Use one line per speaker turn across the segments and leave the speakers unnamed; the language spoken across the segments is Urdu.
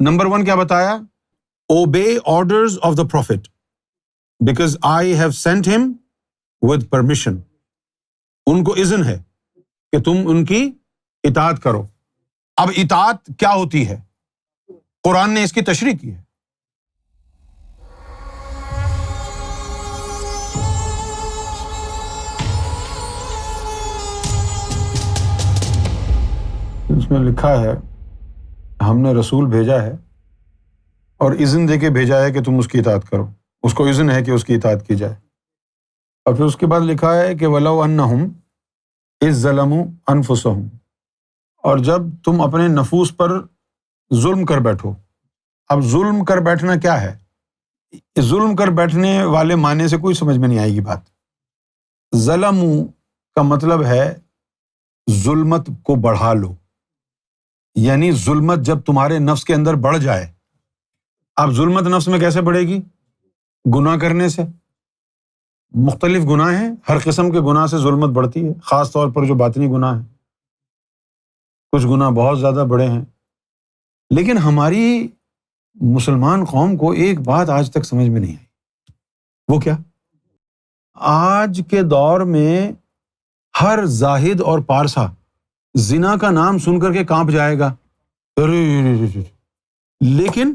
نمبر 1 کیا بتایا؟ obey orders of the prophet because I have sent him with permission. ان کو اذن ہے کہ تم ان کی اطاعت کرو. اب اطاعت کیا ہوتی ہے؟ قرآن نے اس کی تشریح کی ہے. اس میں لکھا ہے ہم نے رسول بھیجا ہے اور اذن دے کے بھیجا ہے کہ تم اس کی اطاعت کرو. اس کو اذن ہے کہ اس کی اطاعت کی جائے. اور پھر اس کے بعد لکھا ہے کہ وَلَوْ أَنَّهُمْ إِذْ ظَلَمُوا أَنفُسَهُمْ، اور جب تم اپنے نفوس پر ظلم کر بیٹھو. اب ظلم کر بیٹھنا کیا ہے؟ ظلم کر بیٹھنے والے معنی سے کوئی سمجھ میں نہیں آئے گی بات. ظلموا کا مطلب ہے ظلمت کو بڑھا لو، یعنی ظلمت جب تمہارے نفس کے اندر بڑھ جائے. اب ظلمت نفس میں کیسے بڑھے گی؟ گناہ کرنے سے. مختلف گناہ ہیں، ہر قسم کے گناہ سے ظلمت بڑھتی ہے، خاص طور پر جو باطنی گناہ ہیں. کچھ گناہ بہت زیادہ بڑے ہیں. لیکن ہماری مسلمان قوم کو ایک بات آج تک سمجھ میں نہیں آئی. وہ کیا؟ آج کے دور میں ہر زاہد اور پارسا زنا کا نام سن کر کے کانپ جائے گا، لیکن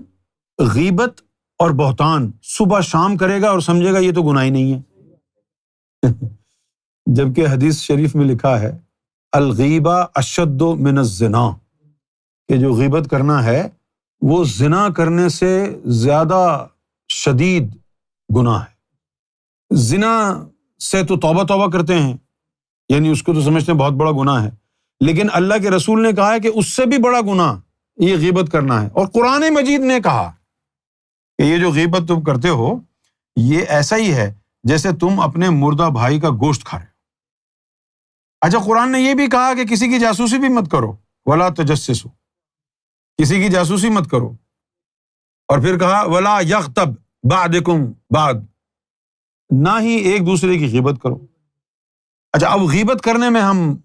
غیبت اور بہتان صبح شام کرے گا اور سمجھے گا یہ تو گناہ ہی نہیں ہے. جبکہ حدیث شریف میں لکھا ہے الغیبہ اشد من الزنا، کہ جو غیبت کرنا ہے وہ زنا کرنے سے زیادہ شدید گناہ ہے. زنا سے تو توبہ توبہ کرتے ہیں، یعنی اس کو تو سمجھتے ہیں بہت بڑا گناہ ہے، لیکن اللہ کے رسول نے کہا ہے کہ اس سے بھی بڑا گناہ یہ غیبت کرنا ہے. اور قرآن مجید نے کہا کہ یہ جو غیبت تم کرتے ہو یہ ایسا ہی ہے جیسے تم اپنے مردہ بھائی کا گوشت کھا رہے ہو. اچھا، قرآن نے یہ بھی کہا کہ کسی کی جاسوسی بھی مت کرو، ولا تجسسوا، کسی کی جاسوسی مت کرو. اور پھر کہا ولا یغتب بعضکم بعض، نہ ہی ایک دوسرے کی غیبت کرو. اچھا، اب غیبت کرنے میں ہم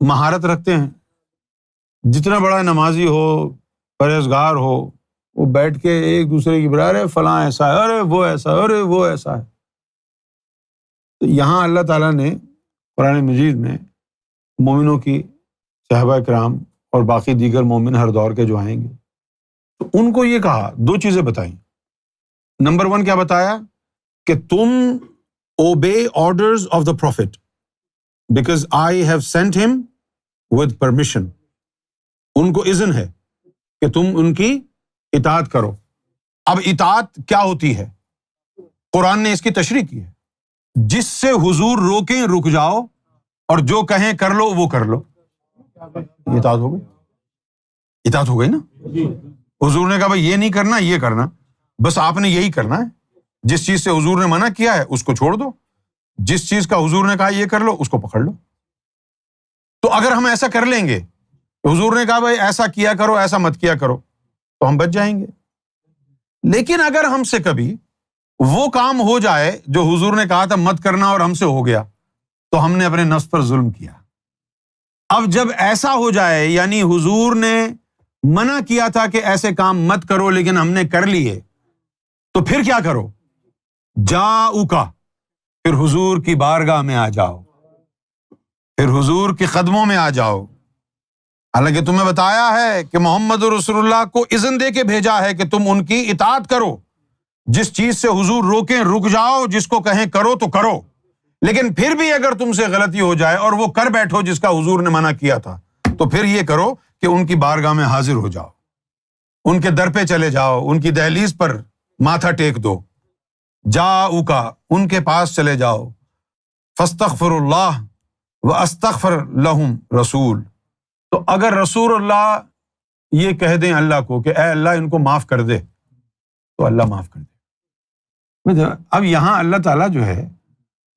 مہارت رکھتے ہیں. جتنا بڑا نمازی ہو، پرہیزگار ہو، وہ بیٹھ کے ایک دوسرے کی برائے فلاں ایسا ہے، ارے وہ ایسا ہے، ارے وہ ایسا ہے. تو یہاں اللہ تعالیٰ نے قرآن مجید میں مومنوں کی، صحابہ کرام اور باقی دیگر مومن ہر دور کے جو آئیں گے تو ان کو یہ کہا، 2 چیزیں بتائیں. نمبر 1 کیا بتایا؟ کہ تم obey orders of the prophet because I have sent him with permission. ان کو اذن ہے کہ تم ان کی اطاعت کرو. اب اطاعت کیا ہوتی ہے؟ قرآن نے اس کی تشریح کی ہے. جس سے حضور روکیں رک جاؤ اور جو کہیں کر لو وہ کر لو. اطاعت ہو گئی، اطاعت ہو گئی نا. حضور نے کہا بھائی یہ نہیں کرنا، یہ کرنا، بس آپ نے یہی کرنا ہے. جس چیز سے حضور نے منع کیا ہے اس کو چھوڑ دو، جس چیز کا حضور نے کہا یہ کر لو اس کو پکڑ لو. تو اگر ہم ایسا کر لیں گے، حضور نے کہا بھائی ایسا کیا کرو، ایسا مت کیا کرو، تو ہم بچ جائیں گے. لیکن اگر ہم سے کبھی وہ کام ہو جائے جو حضور نے کہا تھا مت کرنا اور ہم سے ہو گیا، تو ہم نے اپنے نفس پر ظلم کیا. اب جب ایسا ہو جائے، یعنی حضور نے منع کیا تھا کہ ایسے کام مت کرو لیکن ہم نے کر لیے، تو پھر کیا کرو؟ جاؤکا، پھر حضور کی بارگاہ میں آ جاؤ، پھر حضور کے قدموں میں آ جاؤ. حالانکہ تمہیں بتایا ہے کہ محمد رسول اللہ کو اذن دے کے بھیجا ہے کہ تم ان کی اطاعت کرو. جس چیز سے حضور روکیں رک جاؤ، جس کو کہیں کرو تو کرو. لیکن پھر بھی اگر تم سے غلطی ہو جائے اور وہ کر بیٹھو جس کا حضور نے منع کیا تھا، تو پھر یہ کرو کہ ان کی بارگاہ میں حاضر ہو جاؤ، ان کے در پہ چلے جاؤ، ان کی دہلیز پر ماتھا ٹیک دو. جاؤکا، ان کے پاس چلے جاؤ. فاستغفر اللہ واستغفر لہم رسول، تو اگر رسول اللہ یہ کہہ دیں اللہ کو کہ اے اللہ ان کو معاف کر دے، تو اللہ معاف کر دے. اب یہاں اللہ تعالیٰ جو ہے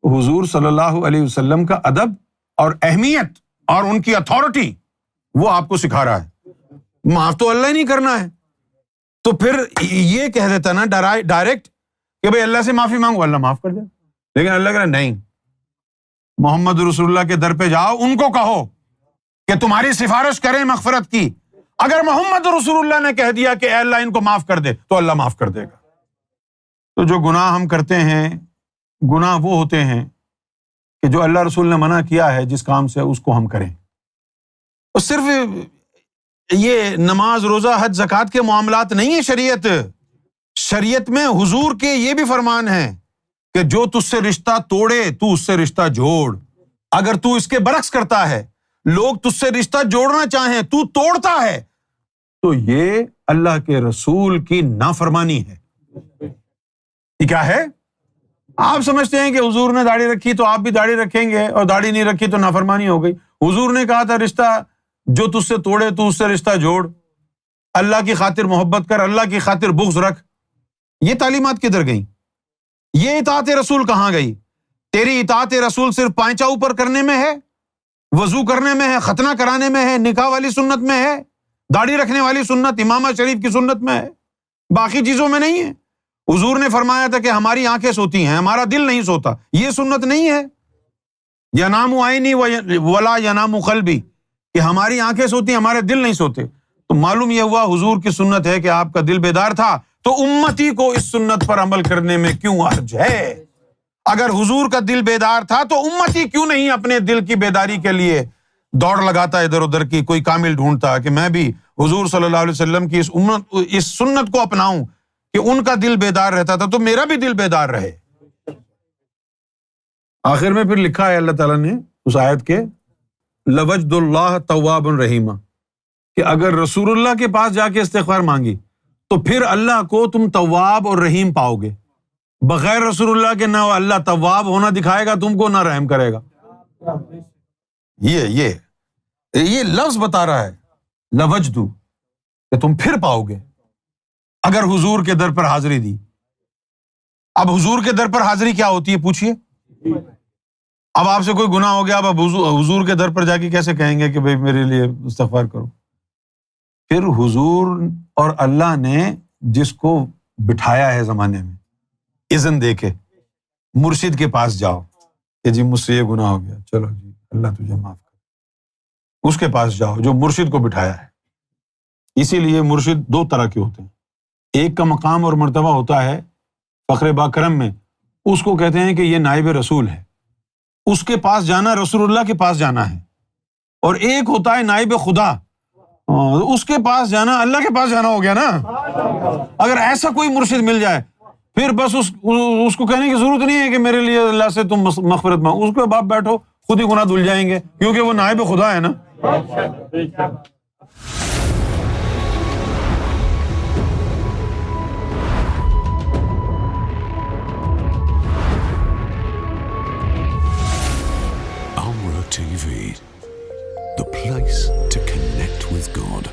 حضور صلی اللہ علیہ وسلم کا ادب اور اہمیت اور ان کی اتھارٹی وہ آپ کو سکھا رہا ہے. معاف تو اللہ ہی نہیں کرنا ہے، تو پھر یہ کہہ دیتا نا ڈائریکٹ کہ بھئی اللہ سے معافی مانگو، اللہ معاف کر دے. لیکن اللہ کہہ رہا نہیں، محمد رسول اللہ کے در پہ جاؤ، ان کو کہو کہ تمہاری سفارش کریں مغفرت کی، اگر محمد رسول اللہ نے کہہ دیا کہ اے اللہ ان کو معاف کر دے تو اللہ معاف کر دے گا۔ تو جو گناہ ہم کرتے ہیں، گناہ وہ ہوتے ہیں کہ جو اللہ رسول نے منع کیا ہے جس کام سے، اس کو ہم کریں۔ اور صرف یہ نماز، روزہ، حج، زکوٰۃ کے معاملات نہیں ہیں شریعت میں حضور کے یہ بھی فرمان ہے کہ جو تجھ سے رشتہ توڑے تو اس سے رشتہ جوڑ۔ اگر تو اس کے برعکس کرتا ہے، لوگ تجھ سے رشتہ جوڑنا چاہیں تو توڑتا ہے، تو یہ اللہ کے رسول کی نافرمانی ہے۔ یہ کیا ہے؟ آپ سمجھتے ہیں کہ حضور نے داڑھی رکھی تو آپ بھی داڑھی رکھیں گے، اور داڑھی نہیں رکھی تو نافرمانی ہو گئی۔ حضور نے کہا تھا رشتہ جو تجھ سے توڑے تو اس سے رشتہ جوڑ، اللہ کی خاطر محبت کر، اللہ کی خاطر بغض رکھ۔ یہ تعلیمات کدھر گئیں؟ یہ اطاعت رسول کہاں گئی؟ تیری اطاعت رسول صرف پائچا اوپر کرنے میں ہے، وضو کرنے میں ہے، ختنہ کرانے میں ہے، نکاح والی سنت میں ہے، داڑھی رکھنے والی سنت، امامہ شریف کی سنت میں ہے، باقی چیزوں میں نہیں ہے۔ حضور نے فرمایا تھا کہ ہماری آنکھیں سوتی ہیں، ہمارا دل نہیں سوتا، یہ سنت نہیں ہے۔ ینام عینی ولا ینام قلبی، کہ ہماری آنکھیں سوتی ہیں، ہمارے دل نہیں سوتے۔ تو معلوم یہ ہوا حضور کی سنت ہے کہ آپ کا دل بیدار تھا، تو امتی کو اس سنت پر عمل کرنے میں کیوں حرج ہے؟ اگر حضور کا دل بیدار تھا تو امتی کیوں نہیں اپنے دل کی بیداری کے لیے دوڑ لگاتا ادھر ادھر کی، کوئی کامل ڈھونڈتا کہ میں بھی حضور صلی اللہ علیہ وسلم کی اس سنت کو اپناؤں کہ ان کا دل بیدار رہتا تھا تو میرا بھی دل بیدار رہے۔ آخر میں پھر لکھا ہے اللہ تعالیٰ نے اس آیت کے لوجد اللہ تواب رحیمہ، کہ اگر رسول اللہ کے پاس جا کے استغفار مانگی تو پھر اللہ کو تم تواب اور رحیم پاؤ گے۔ بغیر رسول اللہ کے نہ اللہ تواب ہونا دکھائے گا تم کو، نہ رحم کرے گا۔ یہ لفظ بتا رہا ہے لوجدو، کہ تم پھر پاؤ گے اگر حضور کے در پر حاضری دی۔ اب حضور کے در پر حاضری کیا ہوتی ہے پوچھئے؟ اب آپ سے کوئی گناہ ہو گیا، اب حضور کے در پر جا کے کیسے کہیں گے کہ بھئی میرے لیے استغفار کرو؟ پھر حضور اور اللہ نے جس کو بٹھایا ہے زمانے میں، اذن دے کے مرشد کے پاس جاؤ کہ جی مجھ سے یہ گناہ ہو گیا، چلو جی اللہ تجھے معاف کر، اس کے پاس جاؤ جو مرشد کو بٹھایا ہے۔ اسی لیے مرشد دو طرح کے ہوتے ہیں، ایک کا مقام اور مرتبہ ہوتا ہے فخر با کرم میں، اس کو کہتے ہیں کہ یہ نائب رسول ہے، اس کے پاس جانا رسول اللہ کے پاس جانا ہے۔ اور ایک ہوتا ہے نائب خدا، اس کے پاس جانا اللہ کے پاس جانا ہو گیا نا۔ اگر ایسا کوئی مرشد مل جائے پھر بس اس کو کہنے کی ضرورت نہیں ہے کہ میرے لیے اللہ سے تم مغفرت مانگو، اس کے بعد بیٹھو خود ہی گناہ دھل جائیں گے، کیونکہ وہ نائب خدا ہے نا۔
Amra TV, the place to connect with God.